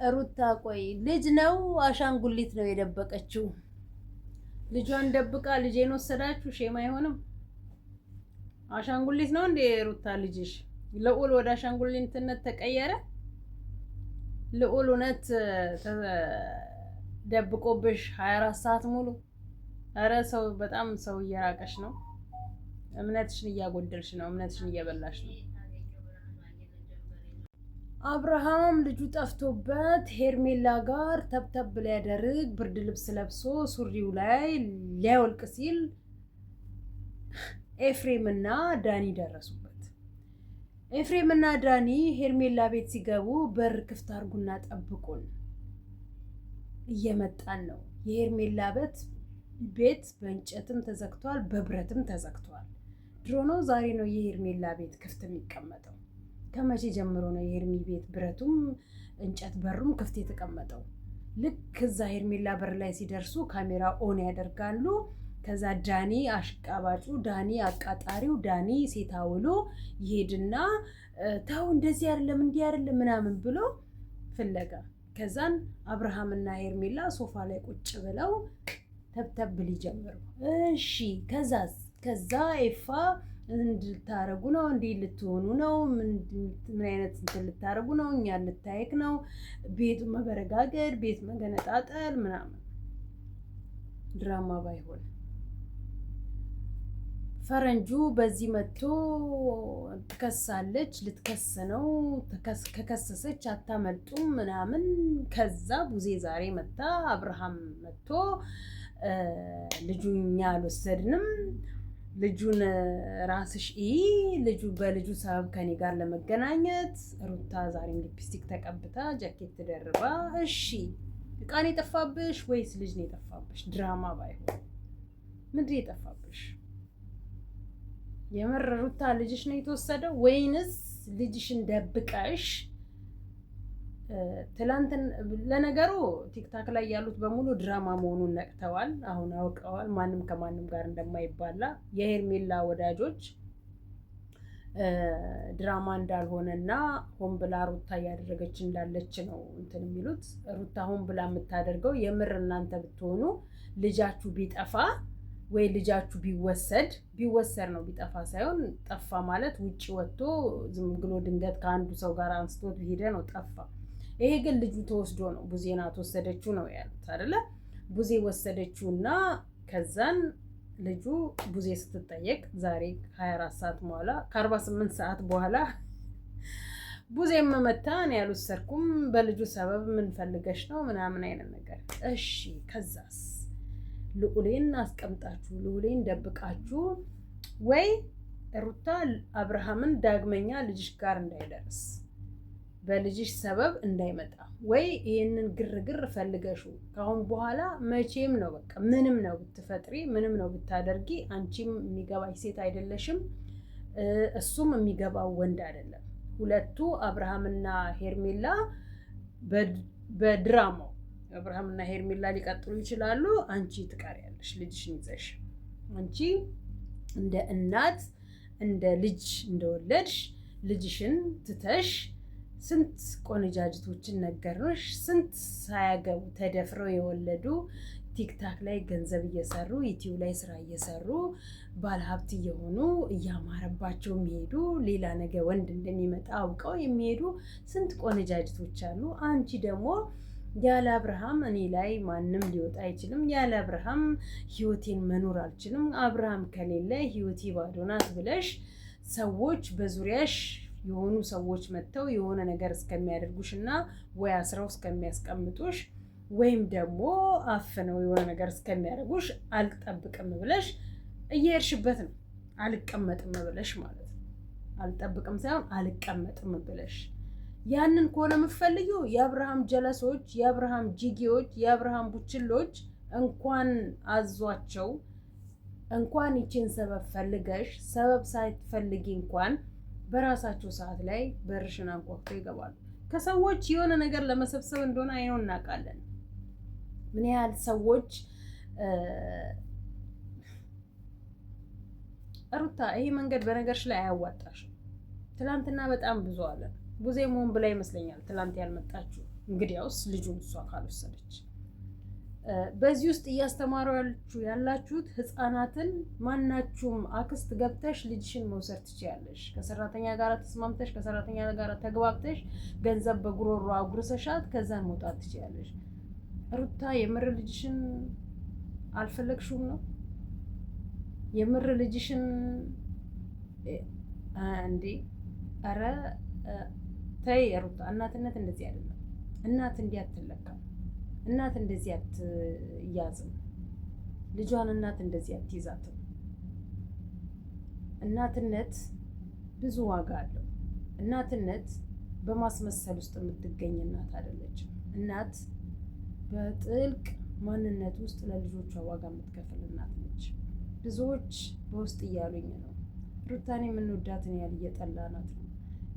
ሩታ ቆይ ልጅ ነው አሻንጉሊት ነው የደበቀችው? ልጇን ደብቃ ልጄን ወሰዳችሁ? ሼም አይሆንም? አሻንጉሊት ነው እንዴ ሩታ ልጅሽ? ልዑል ወደ አሻንጉሊትነት ተቀየረ? ልዑል እውነት ደብቆብሽ 24 ሰዓት ሙሉ? አረ ሰው በጣም ሰው እየራቀሽ ነው። እምነትሽን እያጎደልሽ ነው። እምነትሽን እየበላሽ ነው። አብርሃም ልጁ ጠፍቶበት ሄርሜላ ጋር ተብተብ ሊያደርግ ብርድ ልብስ ለብሶ ሱሪው ላይ ሊያወልቅ ሲል ኤፍሬም እና ዳኒ ደረሱበት። ኤፍሬም እና ዳኒ ሄርሜላ ቤት ሲገቡ በር ክፍት አርጉና ጠብቁን፣ እየመጣን ነው። የሄርሜላ ቤት በእንጨትም ተዘግቷል፣ በብረትም ተዘግቷል። ድሮ ነው ዛሬ ነው የሄርሜላ ቤት ክፍት የሚቀመጠው? ከመቼ ጀምሮ ነው የሄርሚ ቤት ብረቱም እንጨት በሩም ክፍት የተቀመጠው? ልክ እዛ ሄርሜላ በር ላይ ሲደርሱ ካሜራ ኦን ያደርጋሉ። ከዛ ዳኒ አሽቃባጩ፣ ዳኒ አቃጣሪው፣ ዳኒ ሴት አውሎ ይሄድና ታው እንደዚህ አይደለም እንዲህ አይደለም ምናምን ብሎ ፍለጋ። ከዛን አብርሃምና ሄርሜላ ሶፋ ላይ ቁጭ ብለው ተብተብ ሊጀምሩ። እሺ ከዛ ኤፋ እንድታረጉ ነው እንዴ? ልትሆኑ ነው? ምን አይነት እንትን ልታረጉ ነው? እኛ ልታይክ ነው? ቤቱ መበረጋገድ፣ ቤት መገነጣጠል ምናምን ድራማ ባይሆን ፈረንጁ በዚህ መጥቶ ትከሳለች፣ ልትከስ ነው። ከከሰሰች አታመልጡም ምናምን። ከዛ ቡዜ ዛሬ መጣ፣ አብርሃም መጥቶ ልጁን እኛ አልወሰድንም፣ ልጁን ራስሽ ልጁ በልጁ ሰበብ ከኔ ጋር ለመገናኘት ሩታ ዛሬም ሊፕስቲክ ተቀብታ ጃኬት ተደርባ። እሺ እቃን የጠፋብሽ ወይስ ልጅ ነው የጠፋብሽ? ድራማ ባይሆን ምንድን የጠፋብሽ? የምር ሩታ ልጅሽ ነው የተወሰደው ወይንስ ልጅሽን ደብቀሽ? ትላንትን ለነገሩ ቲክታክ ላይ ያሉት በሙሉ ድራማ መሆኑን ነቅተዋል። አሁን አውቀዋል ማንም ከማንም ጋር እንደማይባላ። የሄርሜላ ወዳጆች ድራማ እንዳልሆነና ሆን ብላ ሩታ እያደረገች እንዳለች ነው እንትን የሚሉት። ሩታ ሆን ብላ የምታደርገው የምር እናንተ ብትሆኑ ልጃችሁ ቢጠፋ ወይ ልጃችሁ ቢወሰድ ነው፣ ቢጠፋ ሳይሆን ጠፋ ማለት ውጪ ወጥቶ ዝም ብሎ ድንገት ከአንዱ ሰው ጋር አንስቶት ቢሄደ ነው ጠፋ። ይሄ ግን ልጁ ተወስዶ ነው። ቡዜ ናት ወሰደችው ነው ያሉት አይደለ? ቡዜ ወሰደችውና ከዛን ልጁ ቡዜ ስትጠየቅ ዛሬ 24 ሰዓት በኋላ ከ48 ሰዓት በኋላ ቡዜም መታ ነው ያልወሰድኩም በልጁ ሰበብ ምን ፈልገሽ ነው ምናምን አይነት ነገር። እሺ ከዛስ ልዑሌን አስቀምጣችሁ ልዑሌን ደብቃችሁ ወይ ሩታ አብርሃምን ዳግመኛ ልጅሽ ጋር እንዳይደርስ በልጅሽ ሰበብ እንዳይመጣ ወይ ይሄንን ግርግር ፈልገሹ ካሁን በኋላ መቼም ነው በቃ ምንም ነው ብትፈጥሪ ምንም ነው ብታደርጊ አንቺም የሚገባሽ ሴት አይደለሽም፣ እሱም የሚገባው ወንድ አይደለም። ሁለቱ አብርሃምና ሄርሜላ በድራማው አብርሃምና ሄርሜላ ሊቀጥሉ ይችላሉ። አንቺ ትቀሪያለሽ ልጅሽን ይዘሽ። አንቺ እንደ እናት እንደ ልጅ እንደወለድሽ ልጅሽን ትተሽ ስንት ቆነጃጅቶችን ነገርሽ። ስንት ሳያገቡ ተደፍረው የወለዱ ቲክታክ ላይ ገንዘብ እየሰሩ ዩቲዩብ ላይ ስራ እየሰሩ ባለሀብት እየሆኑ እያማረባቸው የሚሄዱ ሌላ ነገ ወንድ እንደሚመጣ አውቀው የሚሄዱ ስንት ቆነጃጅቶች አሉ። አንቺ ደግሞ ያለ አብርሃም እኔ ላይ ማንም ሊወጣ አይችልም፣ ያለ አብርሃም ህይወቴን መኖር አልችልም፣ አብርሃም ከሌለ ህይወቴ ባዶ ናት ብለሽ ሰዎች በዙሪያሽ የሆኑ ሰዎች መጥተው የሆነ ነገር እስከሚያደርጉሽ እና ወይ አስረው እስከሚያስቀምጡሽ ወይም ደግሞ አፍነው የሆነ ነገር እስከሚያደርጉሽ አልጠብቅም ብለሽ እየሄድሽበት ነው። አልቀመጥም ብለሽ ማለት ነው። አልጠብቅም ሳይሆን አልቀመጥም ብለሽ ያንን ከሆነ የምትፈልጊው የአብርሃም ጀለሶች፣ የአብርሃም ጂጌዎች፣ የአብርሃም ቡችሎች እንኳን አዟቸው እንኳን ይችን ሰበብ ፈልገሽ ሰበብ ሳትፈልጊ እንኳን በራሳቸው ሰዓት ላይ በርሽን አንኳኩተው ይገባሉ። ከሰዎች የሆነ ነገር ለመሰብሰብ እንደሆነ አይነው እናውቃለን። ምን ያህል ሰዎች ሩታ ይሄ መንገድ በነገርሽ ላይ አያዋጣሽም። ትላንትና በጣም ብዙ አለ ቡዜ መሆን ብላ ይመስለኛል ትላንት ያልመጣችሁ እንግዲያውስ ልጁን እሷ ካልወሰደች። በዚህ ውስጥ እያስተማራችሁ ያላችሁት ህፃናትን ማናችሁም አክስት ገብተሽ ልጅሽን መውሰድ ትችያለሽ። ከሰራተኛ ጋር ተስማምተሽ ከሰራተኛ ጋር ተግባብተሽ ገንዘብ በጉሮሮ አጉርሰሻት ከዛን መውጣት ትችያለሽ። ሩታ የምር ልጅሽን አልፈለግሽውም ነው? የምር ልጅሽን እንዴ? ኧረ ተይ ሩታ፣ እናትነት እንደዚህ አይደለም። እናት እንዲህ አትለካም። እናት እንደዚህ አትያዝም። ልጇን እናት እንደዚህ አትይዛትም። እናትነት ብዙ ዋጋ አለው። እናትነት በማስመሰል ውስጥ የምትገኝ እናት አይደለችም። እናት በጥልቅ ማንነት ውስጥ ለልጆቿ ዋጋ የምትከፍል እናት ነች። ብዙዎች በውስጥ እያሉኝ ነው ሩታን የምንወዳትን ያህል እየጠላናት ነው።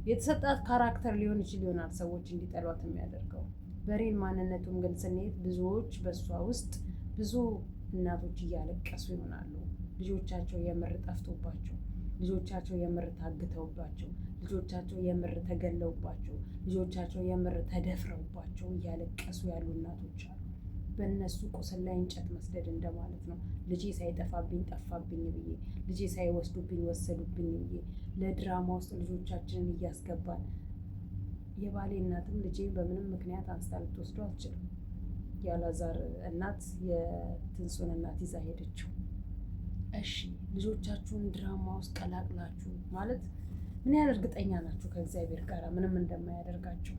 የተሰጣት ካራክተር ሊሆን ይችል ይሆናል ሰዎች እንዲጠሏት የሚያደርገው። በሬን ማንነቱን ግን ስንሄድ ብዙዎች በእሷ ውስጥ ብዙ እናቶች እያለቀሱ ይሆናሉ። ልጆቻቸው የምር ጠፍቶባቸው፣ ልጆቻቸው የምር ታግተውባቸው፣ ልጆቻቸው የምር ተገለውባቸው፣ ልጆቻቸው የምር ተደፍረውባቸው እያለቀሱ ያሉ እናቶች አሉ። በእነሱ ቁስል ላይ እንጨት መስደድ እንደማለት ነው። ልጄ ሳይጠፋብኝ ጠፋብኝ ብዬ፣ ልጄ ሳይወስዱብኝ ወሰዱብኝ ብዬ ለድራማ ውስጥ ልጆቻችንን እያስገባን የባሌ እናትም ልጄ በምንም ምክንያት አንስታ ልትወስዱ አትችልም። የአላዛር እናት የትንሱን እናት ይዛ ሄደችው። እሺ ልጆቻችሁን ድራማ ውስጥ ቀላቅላችሁ ማለት ምን ያህል እርግጠኛ ናችሁ ከእግዚአብሔር ጋር ምንም እንደማያደርጋቸው?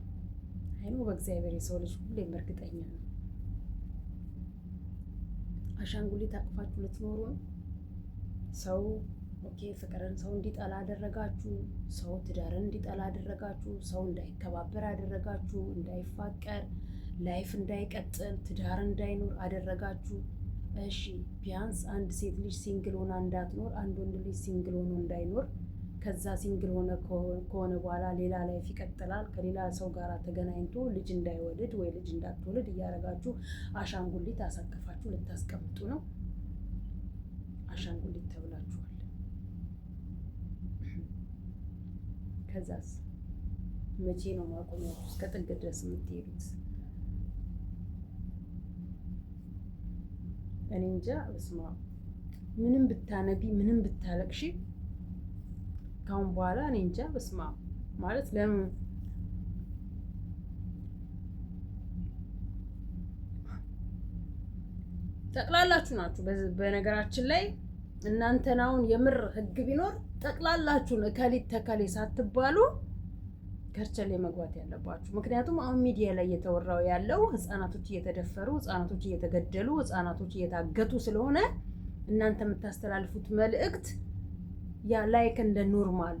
አይኑ በእግዚአብሔር የሰው ልጅ ሁሌም እርግጠኛ ነው። አሻንጉሊት አቅፋችሁ ልትኖሩ ነው? ሰው ኦኬ ፍቅርን ሰው እንዲጠላ አደረጋችሁ። ሰው ትዳርን እንዲጠላ አደረጋችሁ። ሰው እንዳይከባበር አደረጋችሁ። እንዳይፋቀር፣ ላይፍ እንዳይቀጥል፣ ትዳር እንዳይኖር አደረጋችሁ። እሺ ቢያንስ አንድ ሴት ልጅ ሲንግል ሆና እንዳትኖር፣ አንድ ወንድ ልጅ ሲንግል ሆኖ እንዳይኖር፣ ከዛ ሲንግል ከሆነ በኋላ ሌላ ላይፍ ይቀጥላል። ከሌላ ሰው ጋር ተገናኝቶ ልጅ እንዳይወልድ ወይ ልጅ እንዳትወልድ እያደረጋችሁ አሻንጉሊት አሳቅፋችሁ ልታስቀምጡ ነው። አሻንጉሊት ተብላችኋል። ከዛስ መቼ ነው ማቆሚያችሁ? እስከ ጥግ ድረስ የምትሄዱት? እኔ እንጃ። በስመ አብ ምንም ብታነቢ ምንም ብታለቅሺ ካሁን በኋላ እኔ እንጃ። በስመ አብ ማለት ለምን ጠቅላላችሁ ናችሁ። በነገራችን ላይ እናንተን አሁን የምር ህግ ቢኖር ጠቅላላችሁን እከሊት ተከሌ ሳትባሉ ከርቸሌ መግባት ያለባችሁ። ምክንያቱም አሁን ሚዲያ ላይ እየተወራው ያለው ህፃናቶች እየተደፈሩ፣ ህፃናቶች እየተገደሉ፣ ህፃናቶች እየታገቱ ስለሆነ እናንተ የምታስተላልፉት መልእክት ያ ላይክ እንደ ኖርማል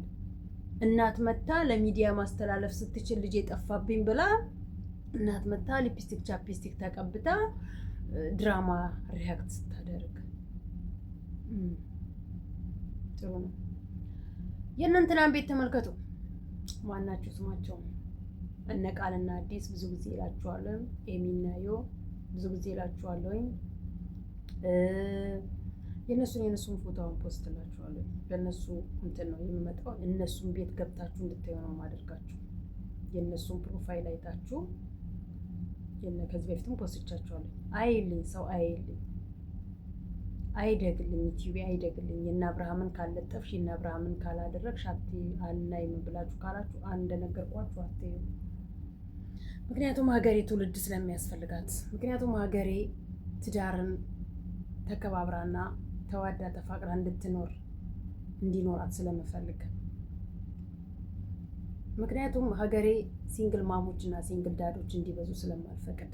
እናት መታ ለሚዲያ ማስተላለፍ ስትችል ልጄ ጠፋብኝ ብላ እናት መታ ሊፕስቲክ ቻፕስቲክ ተቀብታ ድራማ ሪያክት ስታደርግ ጥሩ ነው። የእናንተናን ቤት ተመልከቱ። ማናችሁ ስማቸው? እነ ቃልና አዲስ ብዙ ጊዜ እላችኋለሁ። ኤሚናዮ ብዙ ጊዜ እላችኋለሁ። የእነሱን ፎቶውን ፖስት እላችኋለሁ። ለእነሱ እንትን ነው የሚመጣው። እነሱን ቤት ገብታችሁ እንድታዩ ነው የማደርጋችሁ። የእነሱን ፕሮፋይል አይታችሁ ከዚህ በፊትም ፖስቻችኋለሁ። አይልኝ ሰው አይልኝ አይደግልኝ ዩቲዩብ አይደግልኝ። የእነ አብርሃምን ካለጠፍሽ የእነ አብርሃምን ካላደረግሽ አናይም ብላችሁ ካላችሁ እንደነገርኳችሁ አትዩ። ምክንያቱም ሀገሬ ትውልድ ስለሚያስፈልጋት፣ ምክንያቱም ሀገሬ ትዳርን ተከባብራና ተዋዳ ተፋቅራ እንዲኖራት ስለምፈልግ፣ ምክንያቱም ሀገሬ ሲንግል ማሞች እና ሲንግል ዳዶች እንዲበዙ ስለማልፈቅድ፣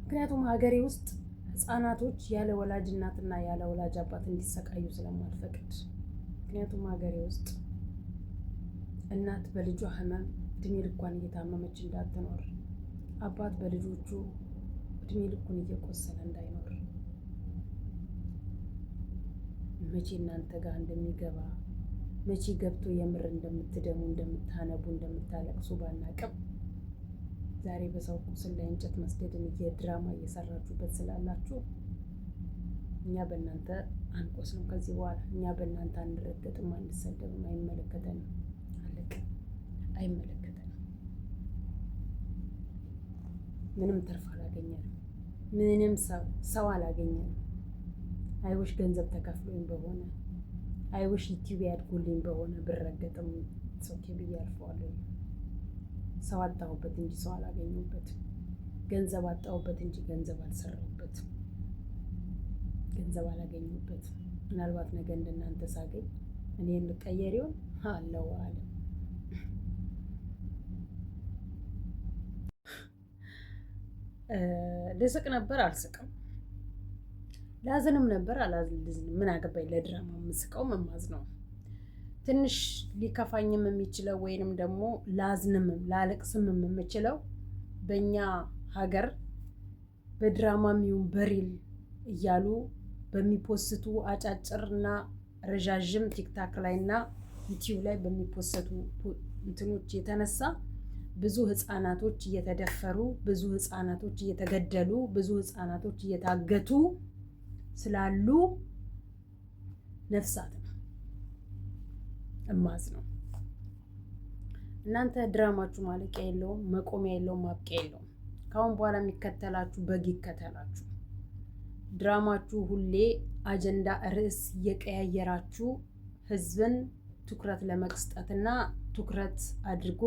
ምክንያቱም ሀገሬ ውስጥ ህፃናቶች ያለ ወላጅ እናትና ያለ ወላጅ አባት እንዲሰቃዩ ስለማልፈቅድ፣ ምክንያቱም ሀገሬ ውስጥ እናት በልጇ ህመም እድሜ ልኳን እየታመመች እንዳትኖር፣ አባት በልጆቹ እድሜ ልኩን እየቆሰለ እንዳይኖር፣ መቼ እናንተ ጋር እንደሚገባ መቼ ገብቶ የምር እንደምትደሙ እንደምታነቡ እንደምታለቅሱ ባናቅም ዛሬ በሰው ቁስል ላይ እንጨት መስደድን የድራማ እየሰራችሁበት ስላላችሁ እኛ በእናንተ አንቆስም። ከዚህ በኋላ እኛ በእናንተ አንረገጥም፣ አንሰደብም። አይመለከተንም። አለቅ አይመለከተንም። ምንም ትርፍ አላገኘንም። ምንም ሰው አላገኘንም። አይውሽ ገንዘብ ተከፍሎኝ በሆነ አይውሽ ዩቲዩብ ያድጉልኝ በሆነ ብረገጥም ሶኬ ብዬ አልፈዋለሁ። ሰው አጣሁበት እንጂ ሰው አላገኘሁበትም። ገንዘብ አጣሁበት እንጂ ገንዘብ አልሰራሁበትም። ገንዘብ አላገኘሁበትም። ምናልባት ነገ እንደናንተ ሳገኝ እኔ የምቀየር ይሆን አለው አለ። ልስቅ ነበር አልስቅም። ላዝንም ነበር አላዝንም። ምን አገባኝ? ለድራማ የምስቀው መማዝ ነው። ትንሽ ሊከፋኝም የሚችለው ወይንም ደግሞ ላዝንም ላለቅስም የምችለው በእኛ ሀገር በድራማም ይሁን በሪል እያሉ በሚፖስቱ አጫጭርና ረዣዥም ቲክታክ ላይ እና ዩቲዩብ ላይ በሚፖሰቱ እንትኖች የተነሳ ብዙ ህፃናቶች እየተደፈሩ፣ ብዙ ህፃናቶች እየተገደሉ፣ ብዙ ህፃናቶች እየታገቱ ስላሉ ነፍሳት ነው እማዝ ነው። እናንተ ድራማችሁ ማለቂያ የለውም፣ መቆሚያ የለውም፣ ማብቂያ የለውም። ካሁን በኋላ የሚከተላችሁ በግ ይከተላችሁ። ድራማችሁ ሁሌ አጀንዳ ርዕስ እየቀያየራችሁ ህዝብን ትኩረት ለመስጠትና ትኩረት አድርጎ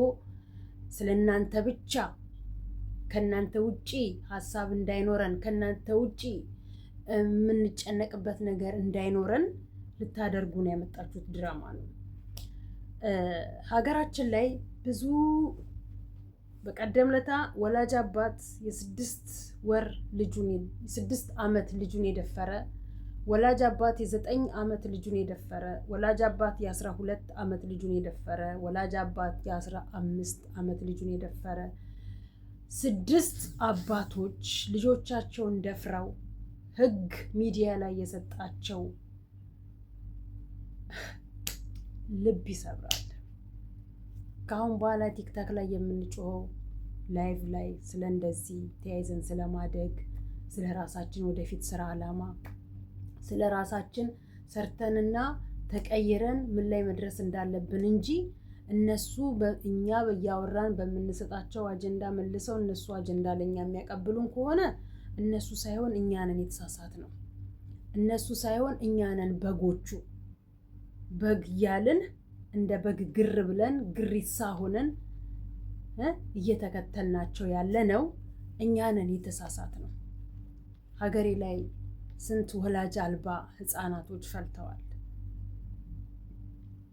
ስለ እናንተ ብቻ ከእናንተ ውጪ ሀሳብ እንዳይኖረን ከእናንተ ውጪ የምንጨነቅበት ነገር እንዳይኖረን ልታደርጉ ነው ያመጣችሁት ድራማ ነው። ሀገራችን ላይ ብዙ በቀደም ለታ ወላጅ አባት የ6 ዓመት ልጁን የደፈረ፣ ወላጅ አባት የ9 ዓመት ልጁን የደፈረ፣ ወላጅ አባት የ12 ዓመት ልጁን የደፈረ፣ ወላጅ አባት የ15 ዓመት ልጁን የደፈረ 6 አባቶች ልጆቻቸውን ደፍረው ህግ ሚዲያ ላይ የሰጣቸው ልብ ይሰብራል። ከአሁን በኋላ ቲክታክ ላይ የምንጮኸው ላይቭ ላይ ስለ እንደዚህ ተያይዘን ስለማደግ፣ ስለ ራሳችን ወደፊት ስራ አላማ፣ ስለ ራሳችን ሰርተንና ተቀይረን ምን ላይ መድረስ እንዳለብን እንጂ እነሱ እኛ እያወራን በምንሰጣቸው አጀንዳ መልሰው እነሱ አጀንዳ ለኛ የሚያቀብሉን ከሆነ እነሱ ሳይሆን እኛ ነን የተሳሳት ነው። እነሱ ሳይሆን እኛ ነን በጎቹ። በግ እያልን እንደ በግ ግር ብለን ግሪሳ ሆነን እየተከተልናቸው ያለ ነው። እኛ ነን የተሳሳት ነው። ሀገሬ ላይ ስንት ወላጅ አልባ ህፃናቶች ፈልተዋል።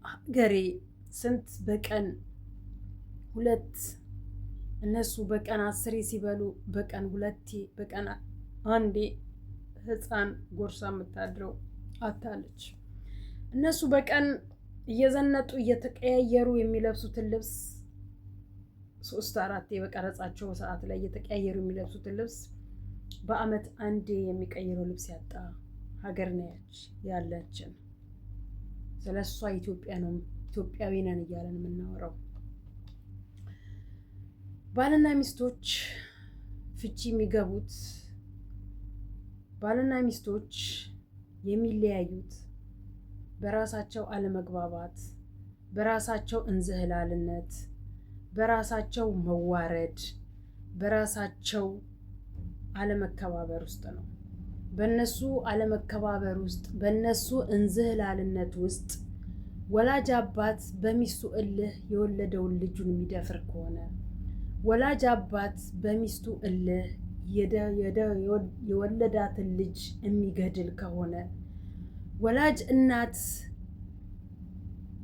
ሀገሬ ስንት በቀን 2 እነሱ በቀን 10 ሲበሉ በቀን 2 በቀን 1 ህፃን ጎርሳ የምታድረው አታለች። እነሱ በቀን እየዘነጡ እየተቀያየሩ የሚለብሱትን ልብስ 3-4 በቀረጻቸው ሰዓት ላይ እየተቀያየሩ የሚለብሱትን ልብስ በአመት 1 የሚቀይረው ልብስ ያጣ ሀገር ነች ያለችን። ስለሷ ኢትዮጵያዊ ነን እያለን የምናወራው ባልና ሚስቶች ፍቺ የሚገቡት፣ ባልና ሚስቶች የሚለያዩት በራሳቸው አለመግባባት፣ በራሳቸው እንዝህላልነት፣ በራሳቸው መዋረድ፣ በራሳቸው አለመከባበር ውስጥ ነው። በነሱ አለመከባበር ውስጥ፣ በነሱ እንዝህላልነት ውስጥ ወላጅ አባት በሚስቱ እልህ የወለደውን ልጁን የሚደፍር ከሆነ፣ ወላጅ አባት በሚስቱ እልህ የወለዳትን ልጅ የሚገድል ከሆነ፣ ወላጅ እናት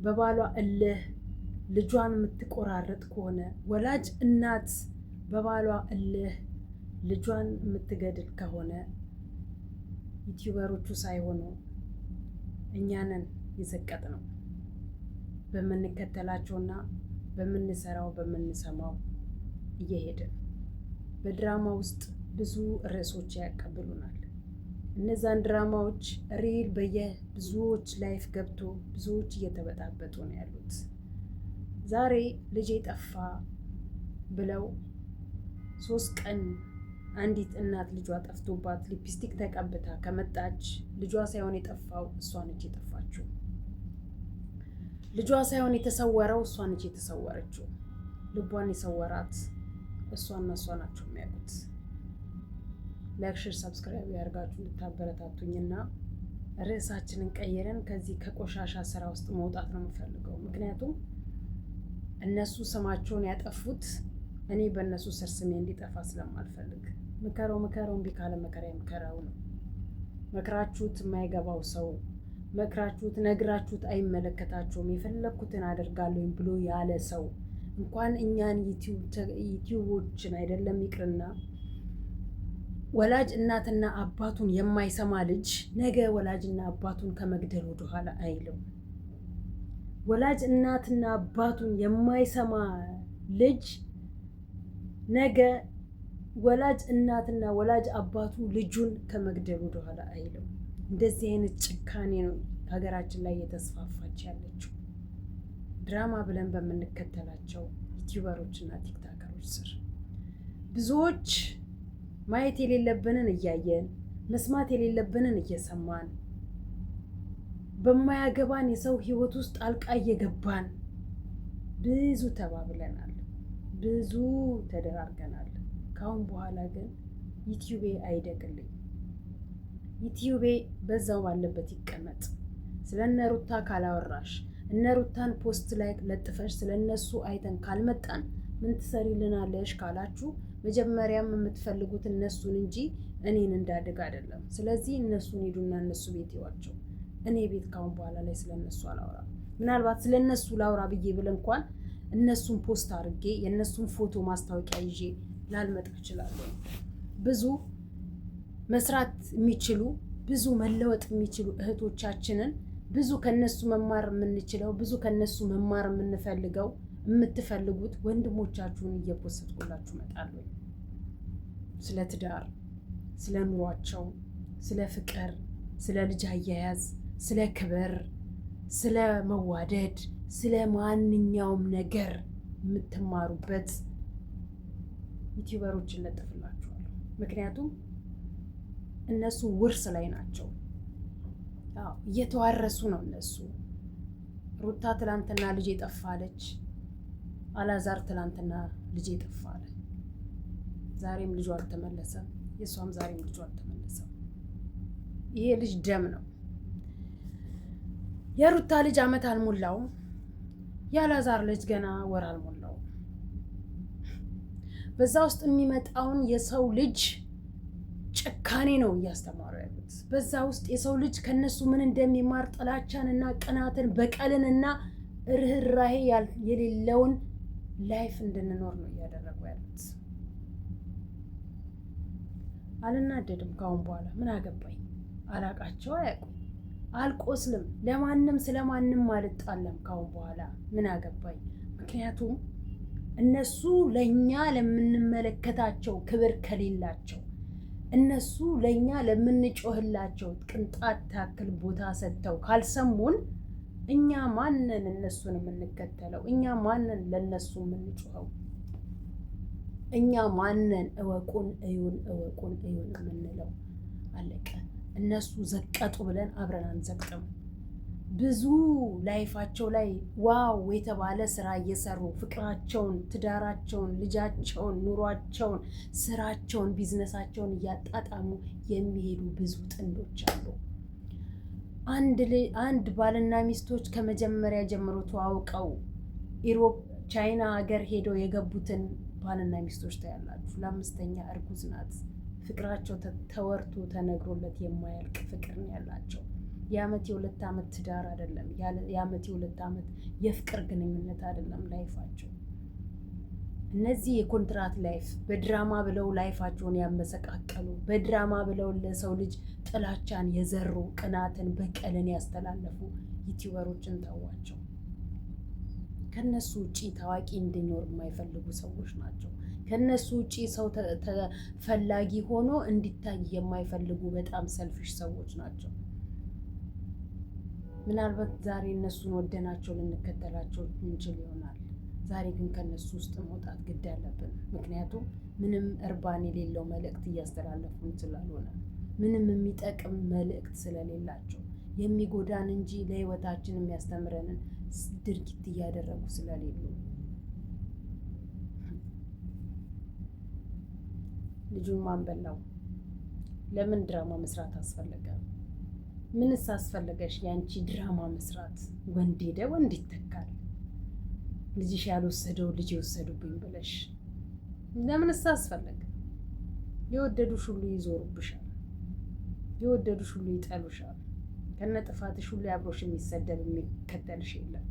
በባሏ እልህ ልጇን የምትቆራረጥ ከሆነ፣ ወላጅ እናት በባሏ እልህ ልጇን የምትገድል ከሆነ ዩቲዩበሮቹ ሳይሆኑ እኛንን የዘቀጥ ነው በምንከተላቸውና በምንሰራው በምንሰማው እየሄድን። በድራማ ውስጥ ብዙ ርዕሶች ያቀብሉናል። እነዛን ድራማዎች ሪል በየብዙዎች ላይፍ ገብቶ ብዙዎች እየተበጣበጡ ነው ያሉት። ዛሬ ልጄ ጠፋ ብለው 3 ቀን አንዲት እናት ልጇ ጠፍቶባት ሊፕስቲክ ተቀብታ ከመጣች ልጇ ሳይሆን የጠፋው እሷ ነች የጠፋችው። ልጇ ሳይሆን የተሰወረው እሷ ነች የተሰወረችው። ልቧን የሰወራት እሷና እሷ ናቸው የሚያውቁት። ላይክ፣ ሼር፣ ሰብስክራይብ ያደርጋችሁ እንድታበረታቱኝና ርዕሳችንን ቀይረን ከዚህ ከቆሻሻ ስራ ውስጥ መውጣት ነው የምፈልገው። ምክንያቱም እነሱ ስማቸውን ያጠፉት እኔ በእነሱ ስር ስሜ እንዲጠፋ ስለማልፈልግ። ምከረው እምቢ ካለ መከራ የምከራው ነው። መክራችሁት የማይገባው ሰው መክራችሁት ነግራችሁት አይመለከታቸውም የፈለግኩትን አደርጋለሁ ብሎ ያለ ሰው እንኳን እኛን ዩቲዩቦችን አይደለም ይቅርና ወላጅ እናትና አባቱን የማይሰማ ልጅ ነገ ወላጅና አባቱን ከመግደል ወደኋላ አይልም። ወላጅ እናትና አባቱን የማይሰማ ልጅ ነገ ወላጅ እናትና ወላጅ አባቱ ልጁን ከመግደል ወደኋላ አይልም። እንደዚህ አይነት ጭካኔ ነው ሀገራችን ላይ እየተስፋፋች ያለችው። ድራማ ብለን በምንከተላቸው ዩቲዩበሮች እና ቲክታከሮች ስር ብዙዎች ማየት የሌለብንን እያየን መስማት የሌለብንን እየሰማን በማያገባን የሰው ህይወት ውስጥ ጣልቃ እየገባን ብዙ ተባብለናል፣ ብዙ ተደራርገናል። ካሁን በኋላ ግን ዩቲዩቤ አይደግልኝ። ዩቲዩቤ በዛው ባለበት ይቀመጥ። ስለነ ሩታ ካላወራሽ እነ ሩታን ፖስት ላይ ለጥፈሽ ስለነሱ አይተን ካልመጣን ምን ትሰሪልናለሽ ካላችሁ መጀመሪያም የምትፈልጉት እነሱን እንጂ እኔን እንዳድግ አይደለም። ስለዚህ እነሱን ሄዱና እነሱ ቤት ይዋቸው። እኔ ቤት ካሁን በኋላ ላይ ስለነሱ አላወራ። ምናልባት ስለነሱ ላውራ ብዬ ብል እንኳን እነሱን ፖስት አድርጌ የእነሱን ፎቶ ማስታወቂያ ይዤ ላልመጣ እችላለሁ። ብዙ መስራት የሚችሉ ብዙ መለወጥ የሚችሉ እህቶቻችንን ብዙ ከነሱ መማር የምንችለው ብዙ ከነሱ መማር የምንፈልገው የምትፈልጉት ወንድሞቻችሁን እየፖስትኩላችሁ እመጣለሁ። ስለ ትዳር፣ ስለ ኑሯቸው፣ ስለ ፍቅር፣ ስለ ልጅ አያያዝ፣ ስለ ክብር፣ ስለ መዋደድ፣ ስለ ማንኛውም ነገር የምትማሩበት ዩቲዩበሮችን ለጥፍላችኋለሁ። ምክንያቱም እነሱ ውርስ ላይ ናቸው። እየተዋረሱ ነው እነሱ። ሩታ ትላንትና ልጅ ጠፋለች። አላዛር ትላንትና ልጅ ጠፋለ። ዛሬም ልጁ አልተመለሰም። የሷም ዛሬም ልጁ አልተመለሰም። ይሄ ልጅ ደም ነው። የሩታ ልጅ አመት አልሞላውም። የአላዛር ልጅ ገና ወር አልሞላውም። በዛ ውስጥ የሚመጣውን የሰው ልጅ ጭካኔ ነው እያስተማሩ ያሉት። በዛ ውስጥ የሰው ልጅ ከነሱ ምን እንደሚማር ጥላቻንና ቅናትን በቀልንና ርህራሄ የሌለውን ላይፍ እንድንኖር ነው እያደረጉ ያሉት። አልናደድም ካሁን በኋላ ምን አገባኝ። አላቃቸው አያውቁም። አልቆስልም። ለማንም ስለማንም አልጣለም ካሁን በኋላ ምን አገባኝ። ምክንያቱም እነሱ ለኛ ለምንመለከታቸው ክብር ከሌላቸው እነሱ ለኛ ለምንጮህላቸው ቅንጣት ታክል ቦታ ሰጥተው ካልሰሙን እኛ ማንን እነሱን የምንከተለው? እኛ ማንን ለነሱ የምንጮኸው? እኛ ማንን እወቁን እዩን እወቁን እዩን የምንለው? አለቀ። እነሱ ዘቀጡ ብለን አብረን አንዘቅጥም። ብዙ ላይፋቸው ላይ ዋው የተባለ ስራ እየሰሩ ፍቅራቸውን፣ ትዳራቸውን፣ ልጃቸውን፣ ኑሯቸውን፣ ስራቸውን፣ ቢዝነሳቸውን እያጣጣሙ የሚሄዱ ብዙ ጥንዶች አሉ። አንድ ባልና ሚስቶች ከመጀመሪያ ጀምሮ ተዋውቀው ኢሮፕ ቻይና ሀገር ሄደው የገቡትን ባልና ሚስቶች ታያላችሁ። ለአምስተኛ እርጉዝ ናት። ፍቅራቸው ተወርቶ ተነግሮለት የማያልቅ ፍቅር ነው ያላቸው። የአመት የሁለት ዓመት ትዳር አይደለም። የአመት የሁለት ዓመት የፍቅር ግንኙነት አይደለም ላይፋቸው። እነዚህ የኮንትራት ላይፍ በድራማ ብለው ላይፋቸውን ያመሰቃቀሉ፣ በድራማ ብለው ለሰው ልጅ ጥላቻን የዘሩ፣ ቅናትን፣ በቀልን ያስተላለፉ ዩቲዩበሮችን ተዋቸው። ከነሱ ውጪ ታዋቂ እንዲኖር የማይፈልጉ ሰዎች ናቸው። ከነሱ ውጪ ሰው ተፈላጊ ሆኖ እንዲታይ የማይፈልጉ በጣም ሰልፊሽ ሰዎች ናቸው። ምናልባት ዛሬ እነሱን ወደናቸው ልንከተላቸው እንችል ይሆናል። ዛሬ ግን ከነሱ ውስጥ መውጣት ግድ ያለብን። ምክንያቱም ምንም እርባን የሌለው መልእክት እያስተላለፉን ስላልሆነ፣ ምንም የሚጠቅም መልእክት ስለሌላቸው፣ የሚጎዳን እንጂ ለህይወታችን የሚያስተምረንን ድርጊት እያደረጉ ስለሌሉ ልጁን ማን በላው? ለምን ድራማ መስራት አስፈለገ? ምንስ አስፈለገሽ ያንቺ ድራማ መስራት? ወንድ ሄደ ወንድ ይተካል። ልጅሽ ያልወሰደው ልጅ የወሰዱብኝ ብለሽ ለምንስ አስፈለገ? የወደዱሽ ሁሉ ይዞሩብሻል። የወደዱሽ ሁሉ ይጠሉሻል። ከነ ጥፋትሽ ሁሉ አብሮሽ የሚሰደብ የሚከተልሽ የለም።